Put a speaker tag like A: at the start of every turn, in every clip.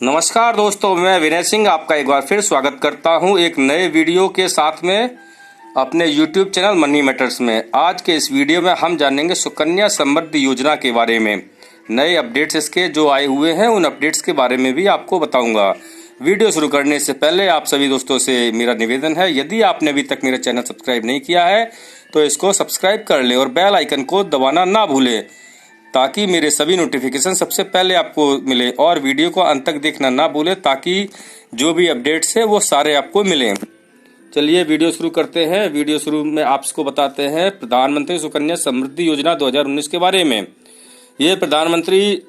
A: नमस्कार दोस्तों, मैं विनय सिंह आपका एक बार फिर स्वागत करता हूं एक नए वीडियो के साथ में अपने YouTube चैनल मनी मैटर्स में। आज के इस वीडियो में हम जानेंगे सुकन्या समृद्धि योजना के बारे में। नए अपडेट्स इसके जो आए हुए हैं उन अपडेट्स के बारे में भी आपको बताऊंगा। वीडियो शुरू करने से पहले आप सभी दोस्तों से मेरा निवेदन है, यदि आपने अभी तक मेरा चैनल सब्सक्राइब नहीं किया है तो इसको सब्सक्राइब कर लें और बेल आइकन को दबाना ना भूलें ताकि मेरे सभी नोटिफिकेशन सबसे पहले आपको मिले, और वीडियो को अंत तक देखना ना भूलें ताकि जो भी अपडेट्स है वो सारे आपको मिलें। चलिए वीडियो शुरू करते हैं। वीडियो शुरू में आपको बताते हैं प्रधानमंत्री सुकन्या समृद्धि योजना 2019 के बारे में। ये प्रधानमंत्री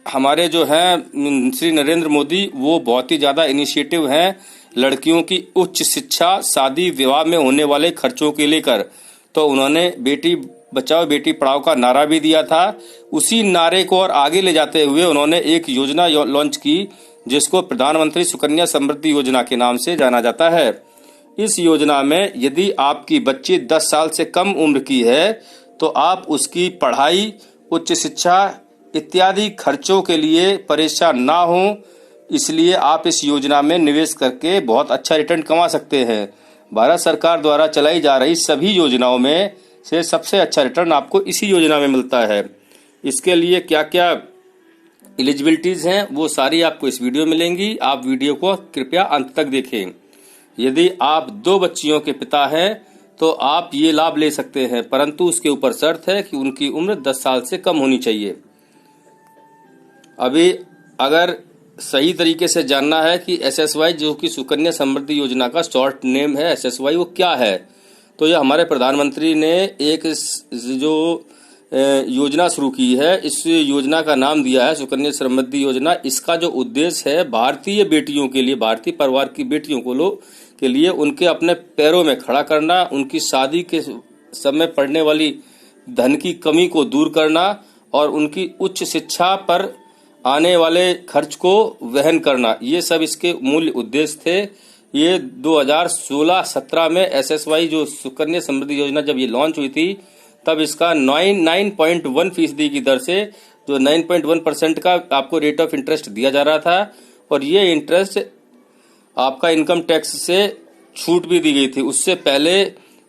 A: हमारे जो हैं श्री नरेंद्र मोदी, वो बहुत ही ज्यादा इनिशिएटिव हैं लड़कियों की उच्च शिक्षा, शादी विवाह में होने वाले खर्चों के लेकर। तो उन्होंने बेटी बचाओ बेटी पढ़ाओ का नारा भी दिया था। उसी नारे को और आगे ले जाते हुए उन्होंने एक योजना लॉन्च की जिसको प्रधानमंत्री सुकन्या समृद्धि योजना के नाम से जाना जाता है। इस योजना में यदि आपकी बच्ची 10 साल से कम उम्र की है तो आप उसकी पढ़ाई, उच्च शिक्षा इत्यादि खर्चों के लिए परेशान ना हो, इसलिए आप इस योजना में निवेश करके बहुत अच्छा रिटर्न कमा सकते हैं। भारत सरकार द्वारा चलाई जा रही सभी योजनाओं में से सबसे अच्छा रिटर्न आपको इसी योजना में मिलता है। इसके लिए क्या क्या एलिजिबिलिटीज हैं वो सारी आपको इस वीडियो में मिलेंगी। आप वीडियो को कृपया अंत तक देखें। यदि आप 2 बच्चियों के पिता हैं तो आप ये लाभ ले सकते हैं, परंतु उसके ऊपर शर्त है कि उनकी उम्र 10 साल से कम होनी चाहिए। अभी अगर सही तरीके से जानना है कि SSY जो कि सुकन्या समृद्धि योजना का शॉर्ट नेम है, SSY वो क्या है, तो ये हमारे प्रधानमंत्री ने एक जो योजना शुरू की है, इस योजना का नाम दिया है सुकन्या समृद्धि योजना। इसका जो उद्देश्य है भारतीय बेटियों के लिए, भारतीय परिवार की बेटियों के लिए उनके अपने पैरों में खड़ा करना, उनकी शादी के समय पड़ने वाली धन की कमी को दूर करना और उनकी उच्च शिक्षा पर आने वाले खर्च को वहन करना, ये सब इसके मूल उद्देश्य थे। ये 2016-17 में SSY जो सुकन्या समृद्धि योजना जब ये लॉन्च हुई थी तब इसका 9.1% की दर से जो 9.1% का आपको रेट ऑफ इंटरेस्ट दिया जा रहा था, और ये इंटरेस्ट आपका इनकम टैक्स से छूट भी दी गई थी। उससे पहले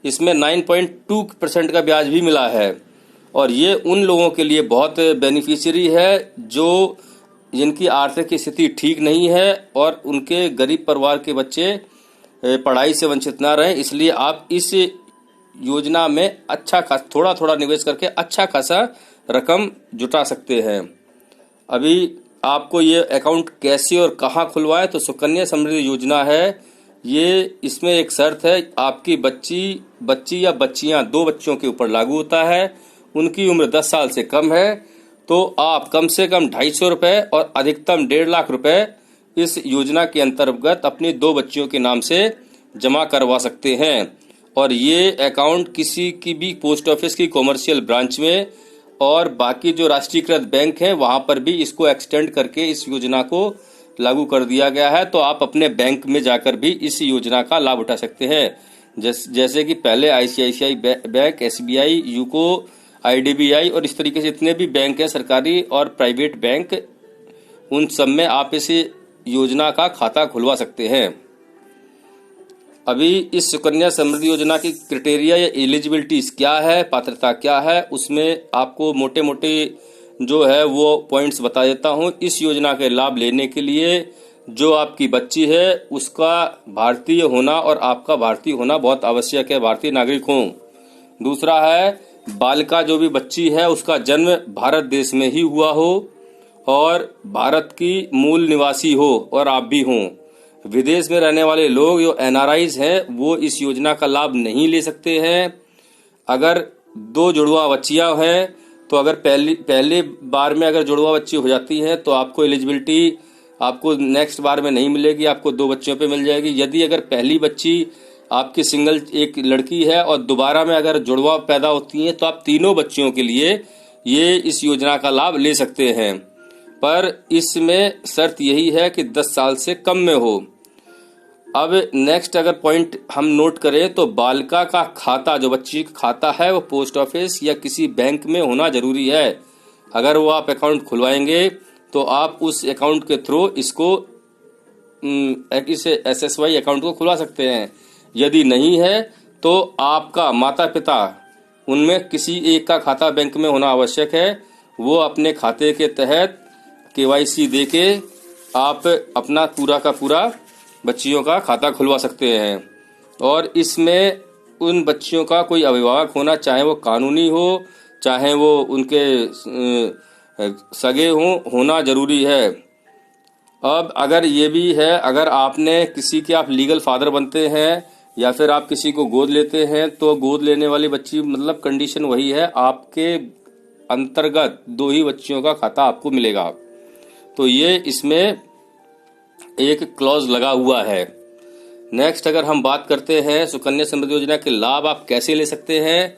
A: इसमें 9.2% का ब्याज भी मिला है, और ये उन लोगों के लिए बहुत बेनिफिशियरी है जो जिनकी आर्थिक स्थिति ठीक नहीं है और उनके गरीब परिवार के बच्चे पढ़ाई से वंचित ना रहें। इसलिए आप इस योजना में अच्छा खासा थोड़ा थोड़ा निवेश करके अच्छा खासा रकम जुटा सकते हैं। अभी आपको ये अकाउंट कैसे और कहाँ खुलवाएं, तो सुकन्या समृद्धि योजना है ये, इसमें एक शर्त है, आपकी बच्ची या बच्चियां 2 बच्चों के ऊपर लागू होता है, उनकी उम्र 10 साल से कम है, तो आप कम से कम 250 रुपए और अधिकतम 1.5 लाख रुपए इस योजना के अंतर्गत अपनी 2 बच्चियों के नाम से जमा करवा सकते हैं। और ये अकाउंट किसी की भी पोस्ट ऑफिस की कॉमर्शियल ब्रांच में और बाकी जो राष्ट्रीयकृत बैंक हैं वहां पर भी इसको एक्सटेंड करके इस योजना को लागू कर दिया गया है। तो आप अपने बैंक में जाकर भी इस योजना का लाभ उठा सकते हैं। जैसे कि पहले ICICI bank, SBI, UCO, IDBI और इस तरीके से जितने भी बैंक हैं सरकारी और प्राइवेट बैंक, उन सब में आप इस योजना का खाता खुलवा सकते हैं। अभी इस सुकन्या समृद्धि योजना की क्राइटेरिया या एलिजिबिलिटीज क्या है, पात्रता क्या है, उसमें आपको मोटे मोटे जो है वो पॉइंट्स बता देता हूं। इस योजना के लाभ लेने के लिए जो आपकी बच्ची है उसका भारतीय होना और आपका भारतीय होना बहुत आवश्यक है, भारतीय नागरिक हो। दूसरा है बालिका जो भी बच्ची है उसका जन्म भारत देश में ही हुआ हो और भारत की मूल निवासी हो और आप भी हों। विदेश में रहने वाले लोग जो NRIs हैं वो इस योजना का लाभ नहीं ले सकते हैं। अगर 2 जुड़वा बच्चियां हैं तो अगर पहले बार में अगर जुड़वा बच्ची हो जाती है तो आपको एलिजिबिलिटी आपको नेक्स्ट बार में नहीं मिलेगी, आपको 2 बच्चियों पे मिल जाएगी। यदि अगर पहली बच्ची आपकी सिंगल एक लड़की है और दोबारा में अगर जुड़वा पैदा होती है तो आप तीनों बच्चियों के लिए ये इस योजना का लाभ ले सकते हैं, पर इसमें शर्त यही है कि 10 साल से कम में हो। अब नेक्स्ट अगर पॉइंट हम नोट करें तो बालिका का खाता, जो बच्ची का खाता है वो पोस्ट ऑफिस या किसी बैंक में होना जरूरी है। अगर वो आप अकाउंट खुलवाएंगे तो आप उस अकाउंट के थ्रू इस एसएसवाई अकाउंट को खुलवा सकते हैं। यदि नहीं है तो आपका माता पिता उनमें किसी एक का खाता बैंक में होना आवश्यक है। वो अपने खाते के तहत केवाईसी देके आप अपना पूरा का पूरा बच्चियों का खाता खुलवा सकते हैं। और इसमें उन बच्चियों का कोई अभिभावक होना, चाहे वो कानूनी हो चाहे वो उनके सगे होना जरूरी है। अब अगर ये भी है, अगर आपने किसी के आप लीगल फादर बनते हैं या फिर आप किसी को गोद लेते हैं, तो गोद लेने वाली बच्ची मतलब कंडीशन वही है, आपके अंतर्गत 2 ही बच्चियों का खाता आपको मिलेगा। तो ये इसमें एक क्लॉज लगा हुआ है। नेक्स्ट अगर हम बात करते हैं सुकन्या समृद्धि योजना के लाभ आप कैसे ले सकते हैं,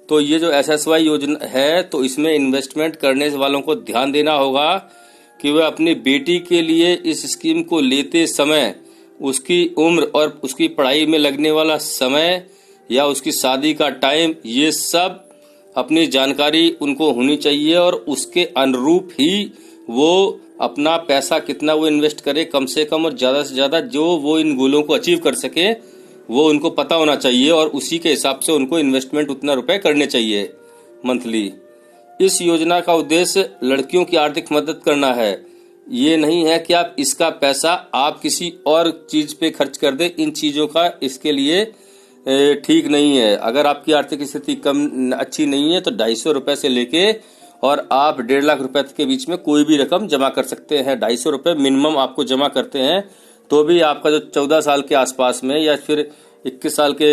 A: तो ये जो एसएसवाई योजना है तो इसमें इन्वेस्टमेंट करने वालों को ध्यान देना होगा कि वह अपनी बेटी के लिए इस स्कीम को लेते समय उसकी उम्र और उसकी पढ़ाई में लगने वाला समय या उसकी शादी का टाइम, ये सब अपनी जानकारी उनको होनी चाहिए और उसके अनुरूप ही वो अपना पैसा कितना वो इन्वेस्ट करे कम से कम और ज़्यादा से ज़्यादा, जो वो इन गोलों को अचीव कर सके वो उनको पता होना चाहिए और उसी के हिसाब से उनको इन्वेस्टमेंट उतना रुपए करने चाहिए मंथली। इस योजना का उद्देश्य लड़कियों की आर्थिक मदद करना है। ये नहीं है कि आप इसका पैसा आप किसी और चीज पे खर्च कर दे। इन चीजों का इसके लिए ठीक नहीं है। अगर आपकी आर्थिक स्थिति कम अच्छी नहीं है तो 250 रुपए से लेके और आप 1.5 लाख रुपए के बीच में कोई भी रकम जमा कर सकते हैं। 250 रुपए मिनिमम आपको जमा करते हैं तो भी आपका जो 14 साल के आसपास में या फिर 21 साल के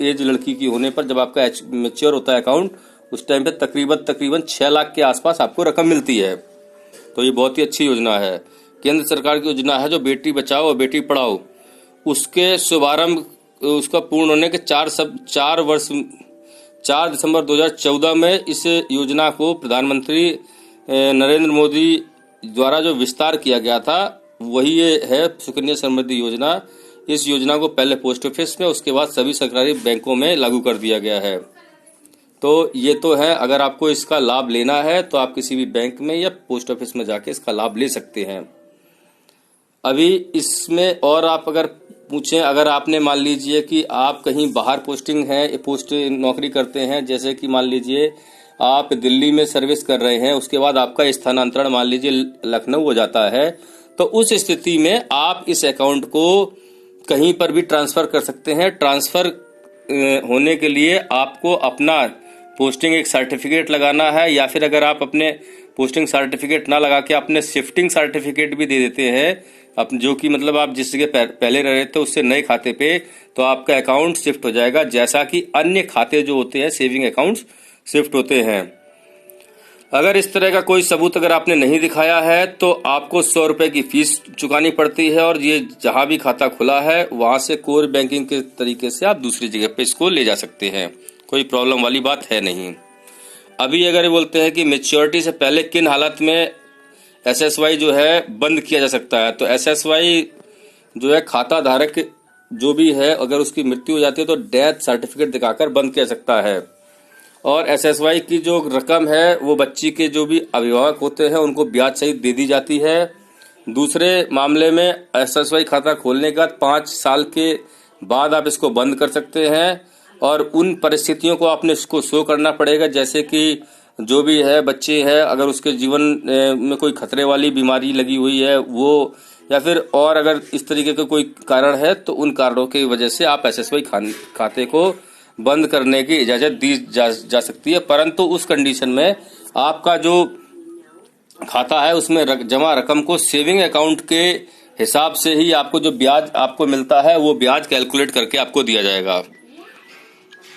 A: एज लड़की की होने पर जब आपका मैच्योर होता है अकाउंट, उस टाइम पे तकरीबन 6 लाख के आसपास आपको रकम मिलती है। तो ये बहुत ही अच्छी योजना है। केंद्र सरकार की योजना है जो बेटी बचाओ और बेटी पढ़ाओ, उसके शुभारंभ उसका पूर्ण होने के 4 दिसंबर 2014 में इस योजना को प्रधानमंत्री नरेंद्र मोदी द्वारा जो विस्तार किया गया था वही ये है सुकन्या समृद्धि योजना। इस योजना को पहले पोस्ट ऑफिस में, उसके बाद सभी सरकारी बैंकों में लागू कर दिया गया है। तो ये तो है, अगर आपको इसका लाभ लेना है तो आप किसी भी बैंक में या पोस्ट ऑफिस में जाके इसका लाभ ले सकते हैं। अभी इसमें और आप अगर पूछें, अगर आपने मान लीजिए कि आप कहीं बाहर पोस्टिंग है नौकरी करते हैं, जैसे कि मान लीजिए आप दिल्ली में सर्विस कर रहे हैं, उसके बाद आपका स्थानांतरण मान लीजिए लखनऊ हो जाता है, तो उस स्थिति में आप इस अकाउंट को कहीं पर भी ट्रांसफर कर सकते हैं। ट्रांसफर होने के लिए आपको अपना पोस्टिंग एक सर्टिफिकेट लगाना है, या फिर अगर आप अपने पोस्टिंग सर्टिफिकेट ना लगा के अपने शिफ्टिंग सर्टिफिकेट भी दे देते हैं, जो कि मतलब आप जिस जगह पहले रह रहे थे उससे नए खाते पे, तो आपका अकाउंट शिफ्ट हो जाएगा, जैसा कि अन्य खाते जो होते हैं सेविंग अकाउंट्स शिफ्ट होते हैं। अगर इस तरह का कोई सबूत अगर आपने नहीं दिखाया है तो आपको 100 रुपए की फीस चुकानी पड़ती है, और ये जहां भी खाता खुला है वहां से कोर बैंकिंग के तरीके से आप दूसरी जगह पे इसको ले जा सकते हैं। कोई प्रॉब्लम वाली बात है नहीं। अभी अगर ये बोलते हैं कि मैच्योरिटी से पहले किन हालत में एसएसवाई जो है बंद किया जा सकता है, तो एसएसवाई जो है खाता धारक जो भी है अगर उसकी मृत्यु हो जाती है तो डेथ सर्टिफिकेट दिखाकर बंद किया जा सकता है। और एसएसवाई की जो रकम है वो बच्ची के जो भी अभिभावक होते हैं उनको ब्याज सहित दे दी जाती है। दूसरे मामले में एसएसवाई खाता खोलने के बाद 5 साल के बाद आप इसको बंद कर सकते हैं, और उन परिस्थितियों को आपने इसको शो करना पड़ेगा, जैसे कि जो भी है बच्चे हैं अगर उसके जीवन में कोई खतरे वाली बीमारी लगी हुई है वो, या फिर और अगर इस तरीके का कोई कारण है तो उन कारणों की वजह से आप एसएसवाई खाते को बंद करने की इजाजत दी जा सकती है। परंतु उस कंडीशन में आपका जो खाता है उसमें जमा रकम को सेविंग अकाउंट के हिसाब से ही आपको जो ब्याज आपको मिलता है वो ब्याज कैलकुलेट करके आपको दिया जाएगा।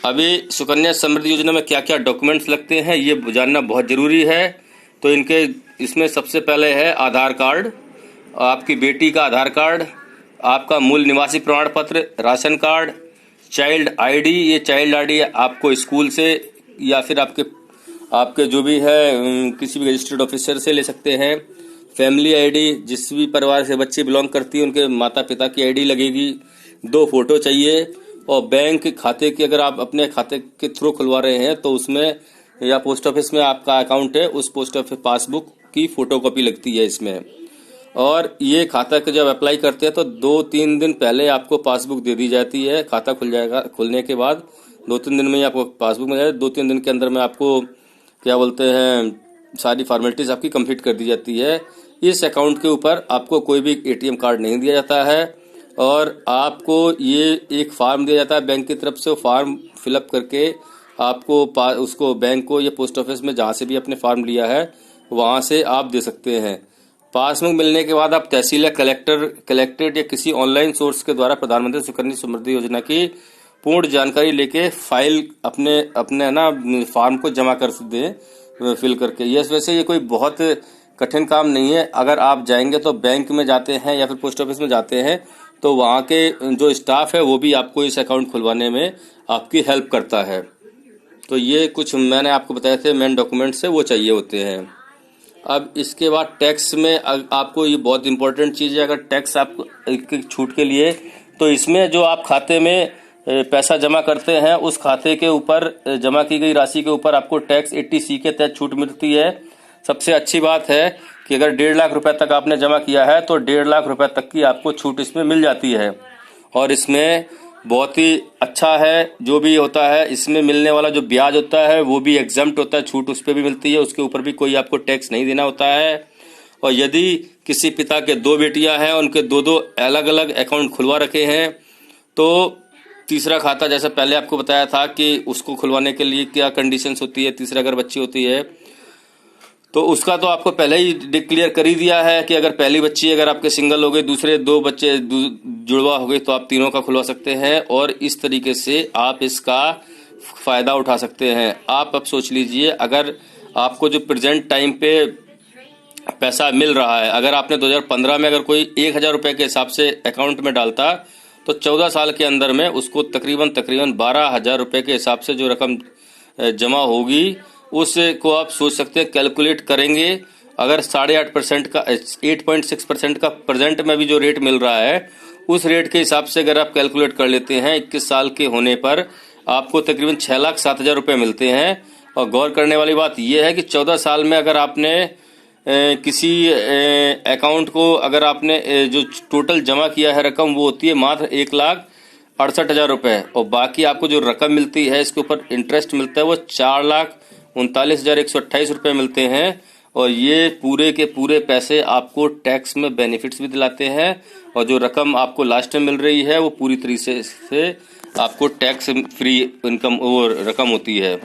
A: अभी सुकन्या समृद्धि योजना में क्या क्या डॉक्यूमेंट्स लगते हैं ये जानना बहुत जरूरी है। तो इसमें सबसे पहले है आधार कार्ड, आपकी बेटी का आधार कार्ड, आपका मूल निवासी प्रमाण पत्र, राशन कार्ड, चाइल्ड आईडी। ये चाइल्ड आईडी आपको स्कूल से या फिर आपके जो भी है किसी भी रजिस्टर्ड ऑफिसर से ले सकते हैं। फैमिली आईडी, जिस भी परिवार से बच्चे बिलोंग करती है उनके माता पिता की आईडी लगेगी। 2 फोटो चाहिए, और बैंक खाते की अगर आप अपने खाते के थ्रू खुलवा रहे हैं तो उसमें या पोस्ट ऑफिस में आपका अकाउंट है उस पोस्ट ऑफिस पासबुक की फोटोकॉपी लगती है इसमें। और ये खाता का जब अप्लाई करते हैं तो 2-3 दिन पहले आपको पासबुक दे दी जाती है। खाता खुल जाएगा, खुलने के बाद 2-3 दिन में ही आपको पासबुक मिल जाएगा। 2-3 दिन के अंदर में आपको क्या बोलते हैं, सारी फॉर्मेलिटीज आपकी कंप्लीट कर दी जाती है। इस अकाउंट के ऊपर आपको कोई भी एटीएम कार्ड नहीं दिया जाता है और आपको ये एक फार्म दिया जाता है बैंक की तरफ से। वो फार्म फिलअप करके आपको उसको बैंक को या पोस्ट ऑफिस में जहाँ से भी आपने फार्म लिया है वहाँ से आप दे सकते हैं। पासबुक मिलने के बाद आप तहसील या कलेक्ट्रेट या किसी ऑनलाइन सोर्स के द्वारा प्रधानमंत्री सुकन्या समृद्धि योजना की पूर्ण जानकारी लेके फाइल अपने ना फार्म को जमा कर दें फिल करके। ये वैसे ये कोई बहुत कठिन काम नहीं है। अगर आप जाएंगे तो बैंक में जाते हैं या फिर पोस्ट ऑफिस में जाते हैं तो वहाँ के जो स्टाफ है वो भी आपको इस अकाउंट खुलवाने में आपकी हेल्प करता है। तो ये कुछ मैंने आपको बताए थे मेन डॉक्यूमेंट्स है वो चाहिए होते हैं। अब इसके बाद टैक्स में आपको ये बहुत इंपॉर्टेंट चीज़ है। अगर टैक्स आपको छूट के लिए तो इसमें जो आप खाते में पैसा जमा करते हैं उस खाते के ऊपर जमा की गई राशि के ऊपर आपको टैक्स 80C के तहत छूट मिलती है। सबसे अच्छी बात है कि अगर 1.5 लाख रुपए तक आपने जमा किया है तो 1.5 लाख रुपए तक की आपको छूट इसमें मिल जाती है। और इसमें बहुत ही अच्छा है जो भी होता है, इसमें मिलने वाला जो ब्याज होता है वो भी एग्जम्प्ट होता है, छूट उस पर भी मिलती है, उसके ऊपर भी कोई आपको टैक्स नहीं देना होता है। और यदि किसी पिता के 2 बेटियां हैं, उनके 2-2 अलग अलग अकाउंट खुलवा रखे हैं तो तीसरा खाता, जैसे पहले आपको बताया था कि उसको खुलवाने के लिए क्या कंडीशंस होती है, तीसरा अगर बच्ची होती है तो उसका तो आपको पहले ही डिक्लेयर कर ही दिया है कि अगर पहली बच्ची अगर आपके सिंगल हो गई, दूसरे 2 बच्चे जुड़वा हो गए तो आप तीनों का खुलवा सकते हैं। और इस तरीके से आप इसका फायदा उठा सकते हैं। आप अब सोच लीजिए, अगर आपको जो प्रेजेंट टाइम पे पैसा मिल रहा है, अगर आपने 2015 में अगर कोई 1000 रुपए के हिसाब से अकाउंट में डालता तो 14 साल के अंदर में उसको तकरीबन 12,000 रुपए के हिसाब से जो रकम जमा होगी उसको आप सोच सकते हैं, कैलकुलेट करेंगे। अगर 8.5% का 8.6% का प्रेजेंट में भी जो रेट मिल रहा है उस रेट के हिसाब से अगर आप कैलकुलेट कर लेते हैं 21 साल के होने पर आपको तकरीबन 6,07,000 रुपए मिलते हैं। और गौर करने वाली बात यह है कि 14 साल में अगर आपने किसी अकाउंट को अगर आपने जो टोटल जमा किया है रकम वो होती है मात्र 1,68,000 रुपए और बाकी आपको जो रकम मिलती है इसके ऊपर इंटरेस्ट मिलता है वो 4,39,128 रुपए मिलते हैं। और ये पूरे के पूरे पैसे आपको टैक्स में बेनिफिट्स भी दिलाते हैं और जो रकम आपको लास्ट में मिल रही है वो पूरी तरीके से आपको टैक्स फ्री इनकम वो रकम होती है।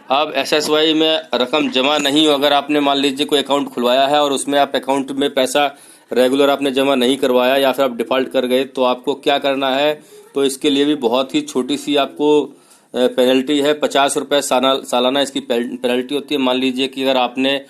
A: अब SSY में रकम जमा नहीं हो, अगर आपने मान लीजिए कोई अकाउंट खुलवाया है और उसमें आप अकाउंट में पैसा रेगुलर आपने जमा नहीं करवाया या फिर आप डिफॉल्ट कर गए तो आपको क्या करना है, तो इसके लिए भी बहुत ही छोटी सी आपको पेनल्टी है। 50 रुपये सालाना इसकी पेनल्टी होती है। मान लीजिए कि अगर आपने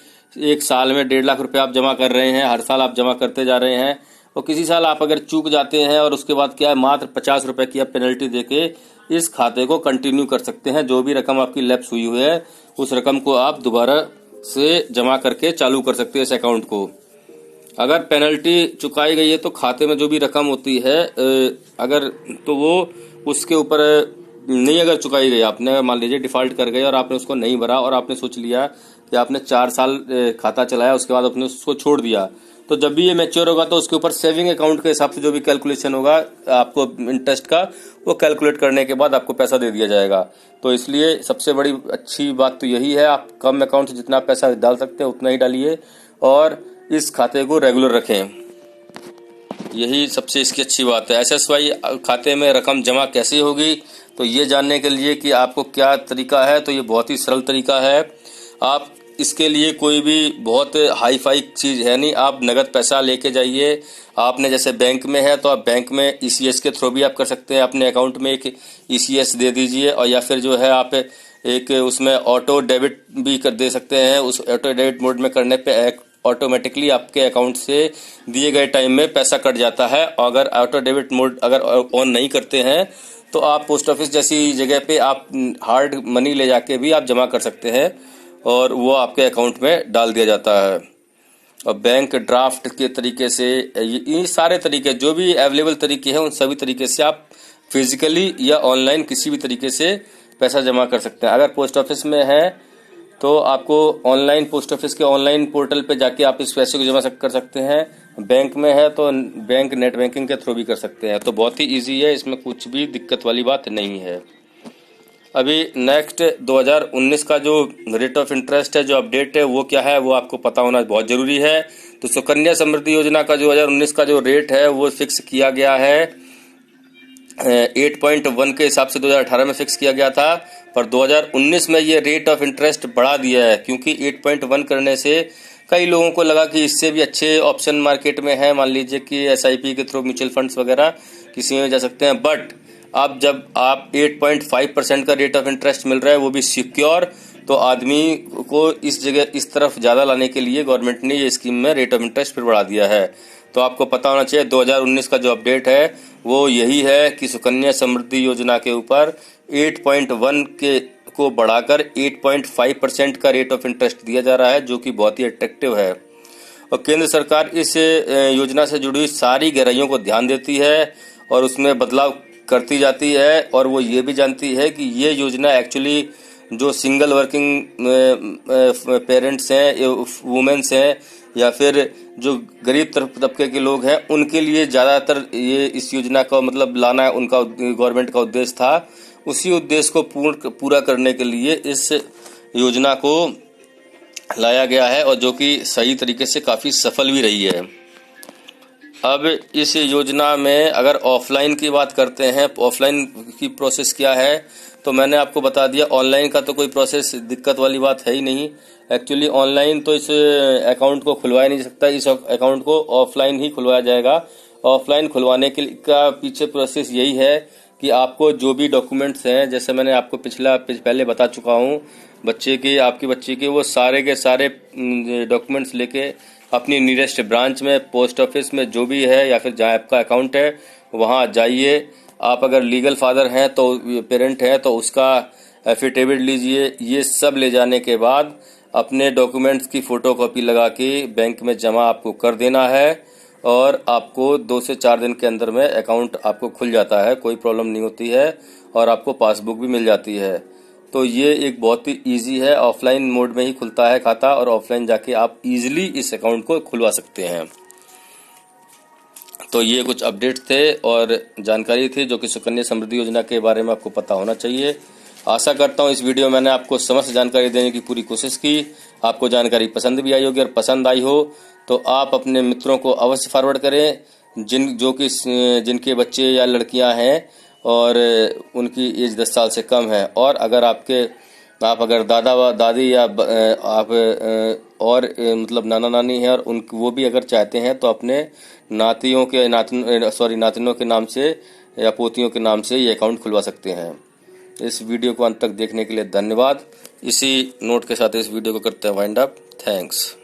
A: एक साल में 1.5 लाख रुपए आप जमा कर रहे हैं, हर साल आप जमा करते जा रहे हैं और किसी साल आप अगर चूक जाते हैं और उसके बाद क्या है मात्र 50 रुपए की आप पेनल्टी देके इस खाते को कंटिन्यू कर सकते हैं। जो भी रकम आपकी लैप्स हुई है उस रकम को आप दोबारा से जमा करके चालू कर सकते हैं इस अकाउंट को। अगर पेनल्टी चुकाई गई है तो खाते में जो भी रकम होती है अगर तो वो उसके ऊपर नहीं अगर चुकाई गई, आपने मान लीजिए डिफॉल्ट कर गए और आपने उसको नहीं भरा और आपने सोच लिया कि आपने 4 साल खाता चलाया उसके बाद आपने उसको छोड़ दिया, तो जब भी ये मैच्योर होगा तो उसके ऊपर सेविंग अकाउंट के हिसाब से जो भी कैलकुलेशन होगा आपको इंटरेस्ट का वो कैलकुलेट करने के बाद आपको पैसा दे दिया जाएगा। तो इसलिए सबसे बड़ी अच्छी बात तो यही है, आप कम अकाउंट से जितना पैसा डाल सकते हैं उतना ही डालिए और इस खाते को रेगुलर रखें। यही सबसे इसकी अच्छी बात है। SSY खाते में रकम जमा कैसे होगी, तो ये जानने के लिए कि आपको क्या तरीका है, तो ये बहुत ही सरल तरीका है। आप इसके लिए कोई भी बहुत हाई फाई चीज़ है नहीं, आप नगद पैसा लेके जाइए। आपने जैसे बैंक में है तो आप बैंक में ECS के थ्रू भी आप कर सकते हैं, अपने अकाउंट में एक ECS दे दीजिए और या फिर जो है आप एक उसमें ऑटो डेबिट भी कर दे सकते हैं। उस ऑटो डेबिट मोड में करने पे ऑटोमेटिकली आपके अकाउंट से दिए गए टाइम में पैसा कट जाता है। अगर ऑटो डेबिट मोड अगर ऑन नहीं करते हैं तो आप पोस्ट ऑफिस जैसी जगह पे आप हार्ड मनी ले जाके भी आप जमा कर सकते हैं और वो आपके अकाउंट में डाल दिया जाता है। और बैंक ड्राफ्ट के तरीके से ये सारे तरीके जो भी अवेलेबल तरीके हैं उन सभी तरीके से आप फिजिकली या ऑनलाइन किसी भी तरीके से पैसा जमा कर सकते हैं। अगर पोस्ट ऑफिस में है तो आपको ऑनलाइन पोस्ट ऑफिस के ऑनलाइन पोर्टल पे जाके आप इस पैसे को जमा कर सकते हैं। बैंक में है तो बैंक नेट बैंकिंग के थ्रू भी कर सकते हैं। तो बहुत ही इजी है, इसमें कुछ भी दिक्कत वाली बात नहीं है। अभी नेक्स्ट 2019 का जो रेट ऑफ इंटरेस्ट है, जो अपडेट है, वो क्या है वो आपको पता होना बहुत ज़रूरी है। तो सुकन्या समृद्धि योजना का 2019 का जो रेट है वो फिक्स किया गया है 8.1 के हिसाब से 2018 में फिक्स किया गया था, पर 2019 में ये रेट ऑफ इंटरेस्ट बढ़ा दिया है, क्योंकि 8.1 करने से कई लोगों को लगा कि इससे भी अच्छे ऑप्शन मार्केट में है, मान लीजिए कि SIP के थ्रू म्यूचुअल फंड्स वगैरह किसी में जा सकते हैं। बट अब जब आप 8.5% का रेट ऑफ इंटरेस्ट मिल रहा है, वो भी सिक्योर, तो आदमी को इस जगह इस तरफ ज़्यादा लाने के लिए गवर्नमेंट ने ये स्कीम में रेट ऑफ इंटरेस्ट फिर बढ़ा दिया है। तो आपको पता होना चाहिए 2019 का जो अपडेट है वो यही है कि सुकन्या समृद्धि योजना के ऊपर 8.1 के को बढ़ाकर 8.5% का रेट ऑफ इंटरेस्ट दिया जा रहा है, जो कि बहुत ही अट्रैक्टिव है। और केंद्र सरकार इस योजना से जुड़ी हुई सारी गहराइयों को ध्यान देती है और उसमें बदलाव करती जाती है, और वो ये भी जानती है कि ये योजना एक्चुअली जो सिंगल वर्किंग पेरेंट्स हैं, वुमेन्स हैं, या फिर जो गरीब तबके के लोग हैं, उनके लिए ज़्यादातर ये इस योजना का मतलब लाना है, उनका गवर्नमेंट का उद्देश्य था। उसी उद्देश्य को पूरा करने के लिए इस योजना को लाया गया है, और जो कि सही तरीके से काफ़ी सफल भी रही है। अब इस योजना में अगर ऑफलाइन की बात करते हैं, ऑफलाइन की प्रोसेस क्या है, तो मैंने आपको बता दिया। ऑनलाइन का तो कोई प्रोसेस दिक्कत वाली बात है ही नहीं। एक्चुअली ऑनलाइन तो इस अकाउंट को खुलवाया नहीं सकता, इस अकाउंट को ऑफलाइन ही खुलवाया जाएगा। ऑफलाइन खुलवाने के का पीछे प्रोसेस यही है कि आपको जो भी डॉक्यूमेंट्स हैं, जैसे मैंने आपको पहले बता चुका हूँ, आपकी बच्ची के वो सारे के सारे डॉक्यूमेंट्स लेके अपनी नियरेस्ट ब्रांच में, पोस्ट ऑफिस में जो भी है, या फिर जहाँ आपका अकाउंट है वहाँ जाइए। आप अगर लीगल फादर हैं तो पेरेंट हैं तो उसका एफिडेविट लीजिए। ये सब ले जाने के बाद अपने डॉक्यूमेंट्स की फ़ोटोकॉपी लगा के बैंक में जमा आपको कर देना है, और आपको 2 से 4 दिन के अंदर में अकाउंट आपको खुल जाता है, कोई प्रॉब्लम नहीं होती है, और आपको पासबुक भी मिल जाती है। तो ये एक बहुत ही इजी है, ऑफलाइन मोड में ही खुलता है खाता, और ऑफलाइन जाके आप इजीली इस अकाउंट को खुलवा सकते हैं। तो ये कुछ अपडेट थे और जानकारी थी जो कि सुकन्या समृद्धि योजना के बारे में आपको पता होना चाहिए। आशा करता हूँ इस वीडियो में मैंने आपको समस्त जानकारी देने की पूरी कोशिश की। आपको जानकारी पसंद भी आई होगी, और पसंद आई हो तो आप अपने मित्रों को अवश्य फॉरवर्ड करें, जिनके बच्चे या लड़कियां हैं और उनकी एज 10 साल से कम है। और अगर आप अगर दादा दादी या आप और मतलब नाना नानी हैं, और वो भी अगर चाहते हैं तो अपने नातिनों के नाम से या पोतियों के नाम से ये अकाउंट खुलवा सकते हैं। इस वीडियो को अंत तक देखने के लिए धन्यवाद। इसी नोट के साथ इस वीडियो को करते हैं वाइंड अप। थैंक्स।